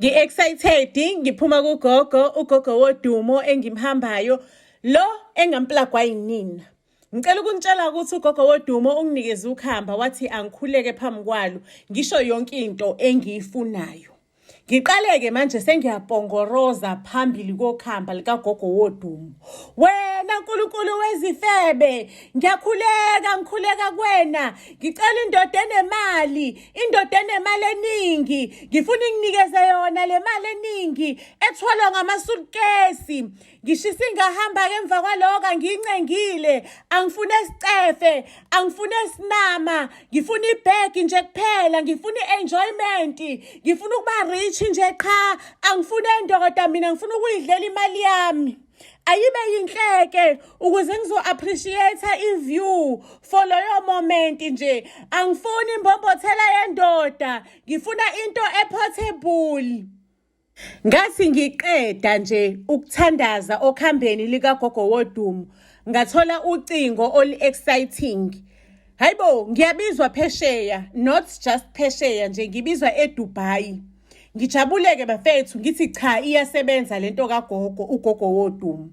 Ngi-excited ngiphuma ugogo wodumo engimhambayo lo engamplagwa yinina. Ngicela ukunitshela ukuthi ugogo wodumo unginikeze ukuhamba wathi angikhuleke phambi kwalo ngisho yonke into engiyifunayo. Ngiqaleke manje sengiyapongoroza phambili kokhamba likagogo wodumo. Wena Nkulunkulu wezifebe, ngikhuleka kuwena. Ngicela indoda enemali, indoda enemali eningi. Ngifuna inginikeze yona le mali eningi ethwalwa ngamasulukesi. Ngishisa ingahamba emva kwaloko angiyincengile. Angifune isicefe, angifune isinama, ngifuna ibhegi nje kuphela, ngifuna i-enjoyment, ngifuna ukuba rich nje cha, angifune indoda mina ngifuna ukuyidlela imali yami. Ayibe yinhleke ukuze ngizo-appreciate i-view for loyo moment nje. Angifuni imbombothela yendoda, ngifuna into e-portable. Ngathi ngiqeda nje ukuthandaza okhambeni likagogo wodumo, ngathola ucingo oli-exciting. Hayibo, ngiyabizwa phesheya, not just phesheya nje, ngibizwa eDubai. Ngijabuleke bafethu ngithi cha iyasebenza lento kagogo, ugogo wodumo.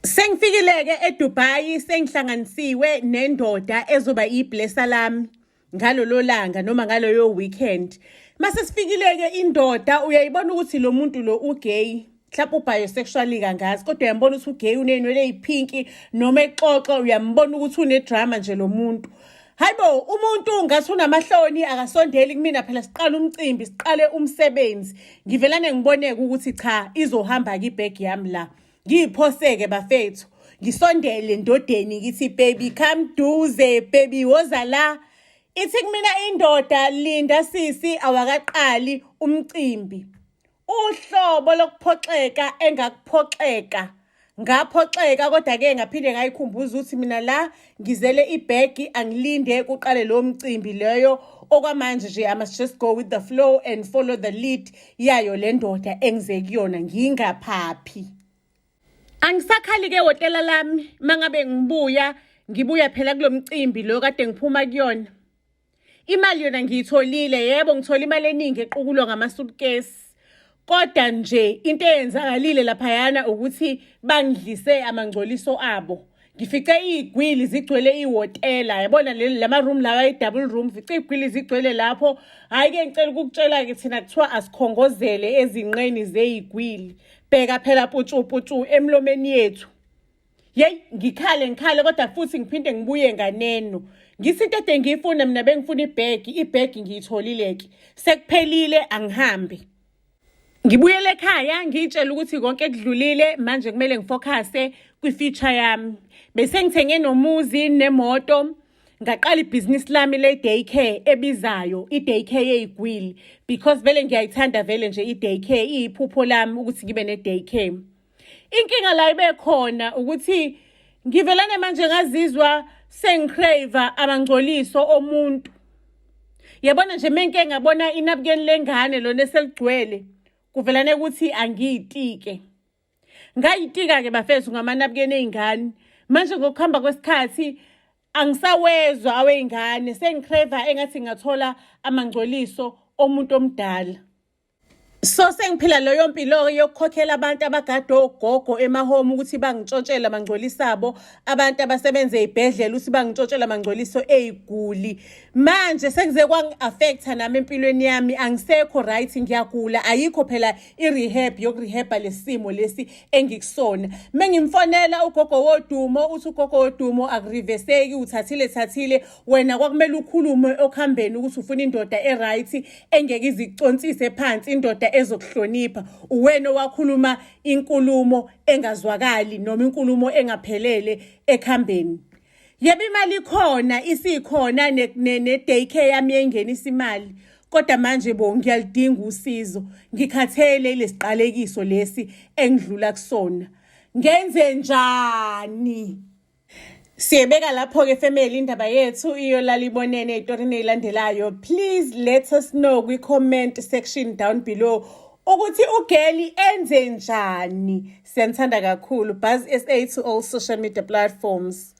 Sengifikileke eDubai, sengihlanganisiwe nendoda ezoba iblessa lami ngalolo langa noma ngaloyo weekend. Mase sifikileke indoda uyayibona ukuthi lo muntu lo ugay, mhlawumbe ubisexually kangazi kodwa uyambona ukuthi ugay, unenwele eziphinki noma exoxa uyambona ukuthi unedrama nje lo muntu. Hayibo, umuntu ngathi unamahloni akasondeli kumina, phela siqala umcimbi, siqale umsebenzi. Ngivelane ngiboneke ukuthi cha izohamba ibhegi yami la. Ngiyiphoseke bafethu, ngisondele ndodeni ngithi baby come duze, baby woza la. Ithi kumina indoda, linda sisi awakaqali umcimbi. Uhlobo lokuphoxeka engakuphoxeka. Ngaphoxeka kodwa-ke ngaphinde ngayikhumbuza ukuthi mina la ngizele ibhegi angilinde kuqale lo mcimbi leyo. Okwamanje nje I must just go with the flow and follow the lead yayo le ndoda engize kuyona ngingaphaphi. Angisakhali-ke hotela lami mangabe ngibuya phela kulo mcimbi lo kade ngiphuma kuyona. Imali yona ngiyitholile, yebo ngithola imali eningi equkulwa ngamasulukesi. Kodwa nje into eyenzakalile laphayana ukuthi bangidlise amangcoliso abo. Ngifice igwili zigcwele ihotela, yabona lama room lawa double room, fice igwili zigcwele lapho. Hayi-ke ngicela ukukutshela-ke thina kuthiwa asikhongozele ezinqeni zeyigwili. Bheka phela putshu emlomeni yethu. Yeyi ngikhale kodwa futhi ngiphinde ngibuye nganeno. Ngisinto ede ngiyifuna mina bengifuna ibhegi ngiyitholile-ke. Sekuphelile angihambe. Ngibuyele ekhaya ngitshela ukuthi konke kudlulile, manje kumele ngifocuse kwi-future yami. Bese ngithenge nomuzi nemoto, ngaqala ibhizinisi lami le-daycare ebizayo, i-daycare yey'gwili, because vele ngiyayithanda vele nje i-daycare, iyiphupho lami ukuthi ngibe ne-daycare. Inkinga la ibe khona ukuthi ngivelane manje ngazizwa sengicrave amangcoliso omuntu. Yabona nje menke ngabona inabukeni lengane lona eseligcwele, kuvelane ukuthi angiyitike. Ngayitika-ke bafethu ngamanabukeni ey'ngane. Manje ngokuhamba kwesikhathi angisawezwa awey'ngane, sengicrave engathi ngathola amangcoliso omuntu omdala. So sengiphila leyo mpilo yokukhokhela abantu abagade ogogo emahome ukuthi bangitshontshele amangcoliso abo, abantu abasebenza ey'bhedlela ukuthi bangitshontshele amangcoliso ey'guli. Manje sekuze kwangi-affecta nami empilweni yami, angisekho right, ngiyagula, ayikho phela i-rehab yokurehaba lesimo lesi engikusona. Mengimfonela ugogo wodumo uthi ugogo wodumo akuriveseki, uthathile wena kwakumele ukhulume okuhambeni ukuthi ufuna indoda e-right engeke iziconsise phansi, indoda ezokuhlonipha. Uwena wakhuluma inkulumo engazwakali noma inkulumo engaphelele ekhambeni. Yebo imali ikhona, isikhona ne-daycare yami yengenisa imali. Kodwa manje ngiyalidinga usizo. Ngikhathele lesiqalekiso lesi engidlula kusona. Ngenze njani? Siyebeka lapho-ke family indaba yethu iyolala ibonene ey'torini ey'landelayo. Please let us know kwi-comment section down below ukuthi ugeli enze njani. Siyanithanda kakhulu. Buzz SA to all social media platforms.